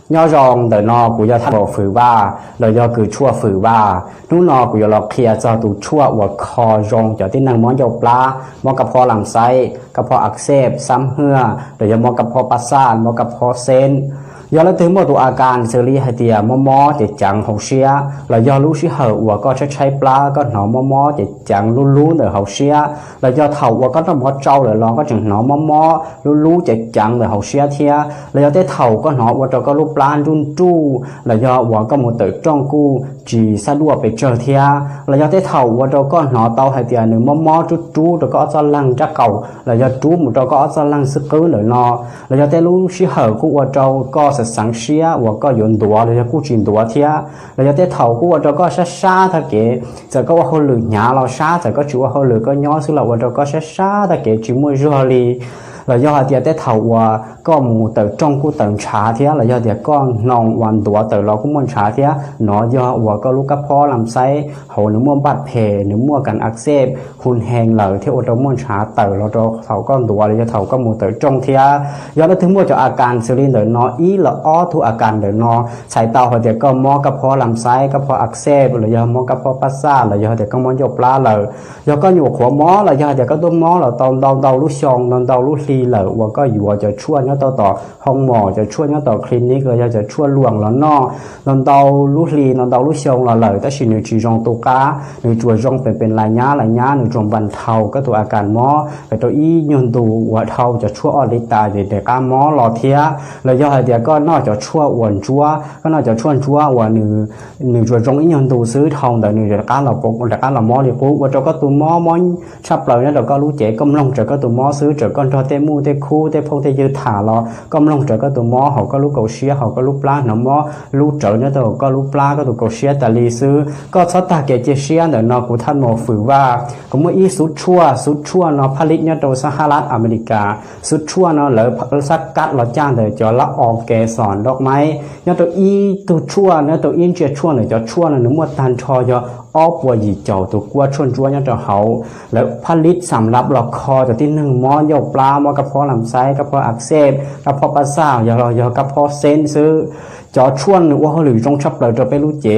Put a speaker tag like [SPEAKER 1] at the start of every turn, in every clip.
[SPEAKER 1] nhớ rong đời nọ của do thằng phử ba đời do cứ chua phử ba nú nọ của do lọc kia cho tụ chua và kho rong cho tiếng năng món dầu pla món cà phô làm say cà phô ạc xếpซ้ำเหือđời do món cà phôปาซ่ามอนcà phôเซนยอแล้วถึงหมดตัวอาการเซรีให้เตียมอจะจังหงเชียแล้วยอรู้ชิเหอว่าก็ใช้ปลาก็หนอมอจะจังรู้เนอหงเชียแล้วยอเท่าว่าก็ต้องมอเจ้าเลยลองก็จึงหนอมอรู้จะจังเนอหงเชียเทียแล้วยอได้เท่าก็หนอว่าเราก็รู้ปลาจุนจู้แล้วยอว่าก็หมดตัวจ้องกูจีสะดวกไปเจอเทียแล้วยอได้เท่าว่าเราก็หนอเตาให้เตียหนึ่งมอจู้เราก็จะลังจะเก่าแล้วยอจู้หมดเราก็จะลังซึกกือเลยนอแล้วยอได้รู้ชิเหอกูว่าเราก็สังเชียว่าก็ยนตัวเลยจะกู้จินตัวเทียเราจะได้เท่ากูว่าเราก็ช้าถ้าเก๋จะก็ว่าเขาหลุดหยาเราช้าแต่ก็ชัวเขาหลุดก็ย้อนซึ่งเราว่าเราก็ช้าถ้าเก๋จิมวยรัวลีเราย่อเดียได้เท่าว่าก็หมู่เติร์จงกูเติร์ชาเทียเราย่อเดียก็นองวันตัวเติร์เราก็มันชาเทียหนอย่อว่าก็ลูกกระเพาะลำไส้หัวหนึ่งมั่วบาดแผลหนึ่งมั่วกันอักเสบหุ่นแหงเหล่าที่อดมันชาเติร์เราเท่าก็ตัวเราจะเท่าก็หมู่เติร์จงเทียย่อแล้วถึงมั่วจะอาการซิลินเดินนออีละอ้อทุกอาการเดินนอใส่เตาหัวเดียก็มั่วกระเพาะลำไส้กระเพาะอักเสบเราย่อมั่วกระเพาะปัสสาวะเราย่อเดียก็มั่วยกปลาเราย่อก็อยู่หัวม้อเราย่อเดียก็ตัวม้อเราตอนเดาลูกชองตอนเดาลูกลีเราว่าก็อยู่จะช่วยเนาะต่อห้องหมอจะช่วยเนาะต่อคลินิกเลยจะช่วยหลวงแล้วเนาะนอนเตาลูกลีนอนเตาลูกชงเราเลยแต่สิ่งหนึ่งจีจงตัวก้าหนึ่งจัวจงเป็นลายหญ้าหนึ่งจงบรรเทาก็ตัวอาการหมอแต่ตัวอียนตัวหัวเทาจะช่วยออริตาเด็กก้าหมอหล่อเทียแล้วย่อเดียก็นอกจะช่วยอ้วนจัวก็นอกจะช่วยจัวว่าหนึ่งจัวจงอียนตัวซื้อทองแต่หนึ่งจะก้าเราปกจะก้าเราหมอเดียวกูว่าจะก็ตัวหมอชับเลยเนี่ยเราก็รู้เจ๊กำลังจะก็ตัวหมอซื้อจะก็ทอเตมูเตคูเตพงเตยืดถาเราก็ลงจะก็ตัวหมอเขาก็รู้เกาเชียเขาก็รู้ปลาหนอหมอรู้เจอเนี่ยตัวก็รู้ปลาก็ตัวเกาเชียแต่ลีซื้อก็ชอบตาเกจเชียเนี่ยนอกูท่านหมอฝืนว่าก็เมื่ออีสุดชั่วเนาะผลิตเนี่ยตัวสหรัฐอเมริกาสุดชั่วเนาะหรือสักกัดเราจ้างเดี๋ยวจะละออกแกสอนดอกไม้เนี่ยตัวอีตัวชั่วเนี่ยตัวอินเจียชั่วเนี่ยจะชั่วเนี่ยหนึ่งมัวตันชอจะอ้อปัวหยีเจ้าตัวกัวชวนจัวเนี่ยจะเขาแล้วผลิตสำหรับหลอกคอจะที่หนึ่งหมอยกปลาหมอกระเพาะลำไส้กระเพาะอักเสบกระเพาะปัสสาวะอย่ากระเพาะเส้นซื้อจอชวนหรือว่าเขาหรือจงชับเลยจะไปรู้เจ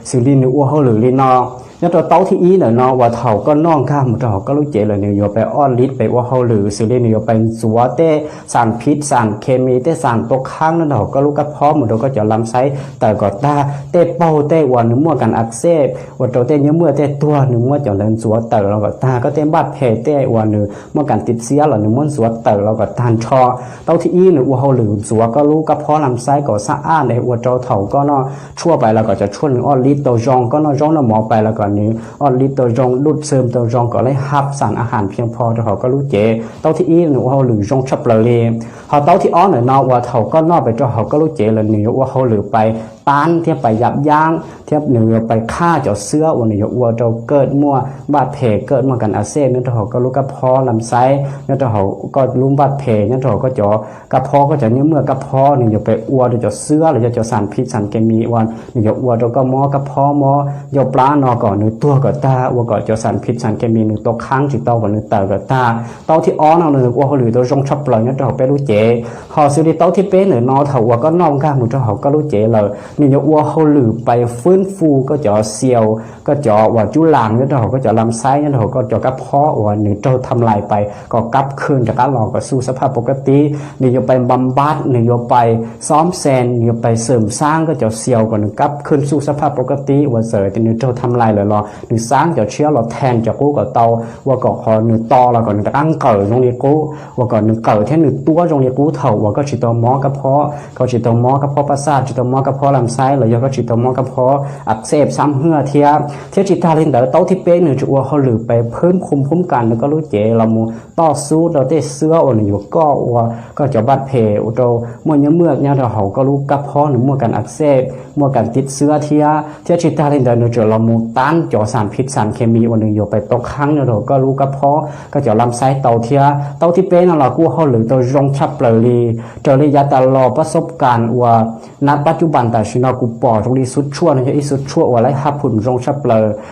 [SPEAKER 1] สิ่งที่หรือว่าเขาหรือลีนอเนี่ยตัวเต้าที่อีเนี่ยนอว่าเท่าก็น้องข้ามเท่าก็รู้เจเลยเนี่ยอยู่ไปอ้อนลิดไปว่าเขาหรือสิ่งที่เนี่ยไปสัวเต้สารพิษสารเคมีเต้สารตกค้างนั่นเท่าก็รู้กระเพาะหมดเราก็จะลำไส้แต่ก็ตาเต้เป้าเต้วันหนึ่งมั่วกันอักเสบว่าตัวเต้เนื้อเมื่อเต้ตัวหนึ่งมั่วจะเดินสัวเต๋อเราก็ตาก็เต้บาดแผลเต้วันหนึ่งมั่วกันติดเสียเราหนึ่งมั่วสัวเต๋อเราก็ทานชอเต้าที่อีเนี่ยว่าเขาหรือสัวก็รู้กระเพาะลำไส้ก็สะอาดในว่าเจ้าเท่าก็นอชั่วไปแล้วก็จะช่วยอ้อนลิดตัวจองก็นอจองน้ำหมอไปแล้วก็นี้ออนลิตัวจงดุดเสริมตัวจงก็เลยหับสารอาหารเพียงพอเขาก็รู้เจเต้าที่อีหนูเขาหรือจงชับเลยเขาเต้าที่อ้อนเนี่ยนอว่าเขาก็นอไปจเขาก็รู้เจเลยนี่ว่าเขาหรือไปต้านเทียบไปยับยั้งเทียบหนึ่งไปฆ่าเจ้าเสื้อวันนี้ว่าเราเกิดมั่วบาดแผลเกิดมั่วกันอาเซ่เนี่ยเขาก็รู้กระเพาะลำไส้เนี่ยเขาก็รู้บาดแผลเนี่ยเขาก็จะกระเพาะก็จะเนี่ยเมื่อกระเพาะนี่จะไปอ้วนจะเสื้อหรือจะสารพิษสารเคมีวันนี่จะอ้วนเราก็มอกระเพาะมอยปลานอก่อนหนึ่งตัวก็ตาว่าก็จะสารพิษสารเคมีหนึ่งตัวค้างจิตเต้าก่อนหนึ่งเต่าก็ตาเต้าที่อ้อนเอาหนึ่งว่าเขาหรือตัวจงชับเลยเนี่ยเขาไปรู้เจเขาซื้อที่เต้าที่เป็นหนึ่งนอเขาว่าก็น้องข้างหมู่เขาก็รู้เจเลยนี่จะว่าเขาหรือไปฟื้นฟูก็จะเสียวก็จะว่าจุลางเนี่ยเขาก็จะลำไส้เนี่ยเขาก็จะกระเพาะว่าหนึ่งเจ้าทำลายไปก็กลับคืนจากการหลอกก็สู่สภาพปกตินี่จะไปบำบัดนี่จะไปซ้อมแซนนี่จะไปเสริมสร้างก็จะเสียวก่อนหนึ่งกลับคืนสู่สภาพปกติว่าเสยแต่หนึ่งเจ้าทำลายเลยหรอหนึ่งสร้างจะเชื่อเราแทนจะกู้กับเตาว่าก็ขอหนึ่งตอเราก่อนหนึ่งตั้งเกิดตรงนี้กู้ว่าก่อนหนึ่งเกิดแค่หนึ่งตัวตรงนี้กู้เถ่าว่าก็จิตตัวหมอกระเพาะก็จิตตัวหมอกระเพาะประสาทจิตตัวหมอกระเพาะลำไส้เลยก็จิตตัวหมอกระเพาะอักเสบซ้ำเหื่อเทียจิตตาเล่นเดอเต้าที่เป๊ะหนึ่งจะว่าเขาหรือไปเพิ่มคุ้มกันแล้วก็รู้เจเรามูต่อสู้เราได้เสื้ออ่อนอยู่ก็ว่าก็จะบาดแผลอุตโตมั่วเนื้อเมือกเนี่ยเราเขาก็รู้กระเพาะหรือมั่วกันอักเสบมั่วกันติดเสื้อเทียจิตตาเล่นเดอจะเรามูต้านจ่อสารพิษสารเคมีวันหนึ่งอยู่ไปตกค้างเนี่ยเราก็รู้กระเพาะก็จะลำไส้เต้าเทียเต้าที่เป๊ะเรากู้เขาหรือตัวจงชับ ลลีเจอเลยยาตลอประสบการณ์ว่าณปัจจุบันแต่ชินอกูปอตรงนี้สุดชั่วนะอีสุดชั่วว่าไรฮับผุนรงชับเปล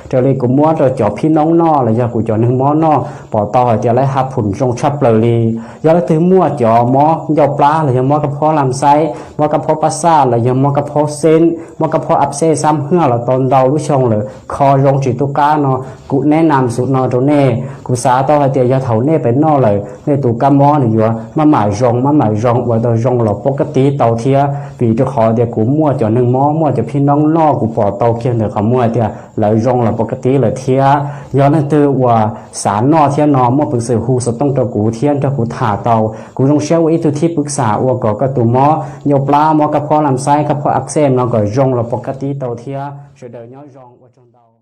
[SPEAKER 1] เจอเลยกูมัวเจอจ่อพี่น้องนอเลยยากูจ่อหนึ่งมอนอปอต่อเจอไรฮับผุนรงชับเปลลียาละถือมัวจ่อมอยาปลาเลยยามอกระเพาะลำไส้มอกระเพาะปัสสาวะเลยยามอกระเพาะเส้นมอกระเพาะอักเสบซ้ำเหื่อเราตอนเดาลุชงเลยคอรงจิตุก้าเนาะกูแนะนำสุดนอตัวเน่กูสาต่อให้เตียยาเถาเน่เป็นนอเลยในตัวกำมอนี่อยู่มาหมายรงว่าตัวรงเราปกติเตาเทียปีจะขอเดียกูมั่วจ่อหนึ่งมั่วจะพี่น้องนอกูปอเตาเคียนเดือดขมั่วเตียเลยรงเราปกติเลยเทียย้อนนั่นตัวว่าสารนอเทียนอมั่วปรึกษาหูสต้องตัวกูเทียนตัวกูถ่าเตากูต้องเชื่อว่าอีตัวที่ปรึกษาว่าก็ตัวมอยปลามอกระเพาะลำไส้กระเพาะอักเสบเราก็รงเราปกติเตาเทียเฉยเดียวย้อนรงว่าจนเตา